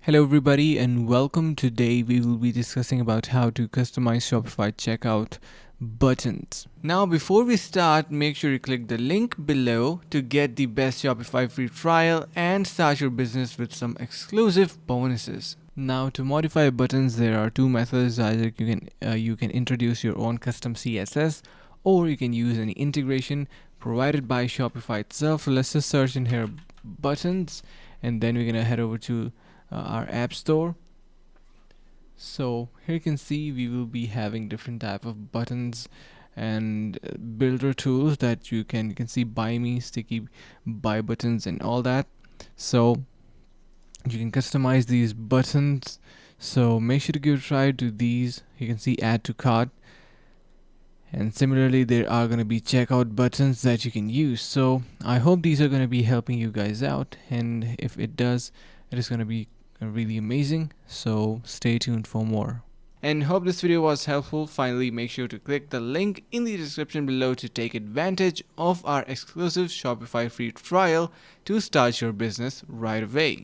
Hello everybody and welcome. Today we will be discussing about how to customize Shopify checkout buttons. Now before we start, make sure you click the link below to get the best Shopify free trial and start your business with some exclusive bonuses. Now to modify buttons there are two methods. Either you can introduce your own custom CSS or you can use any integration provided by Shopify itself. So let's just search in here buttons and then we're gonna head over to our app store. So here you can see we will be having different type of buttons and builder tools that you can see buy me, sticky buy buttons and all that. So you can customize these buttons, so make sure to give a try to these. You can see add to cart, and similarly there are going to be checkout buttons that you can use. So I hope these are going to be helping you guys out, and if it does, it is going to be really amazing. So stay tuned for more, and hope this video was helpful. Finally, make sure to click the link in the description below to take advantage of our exclusive Shopify free trial to start your business right away.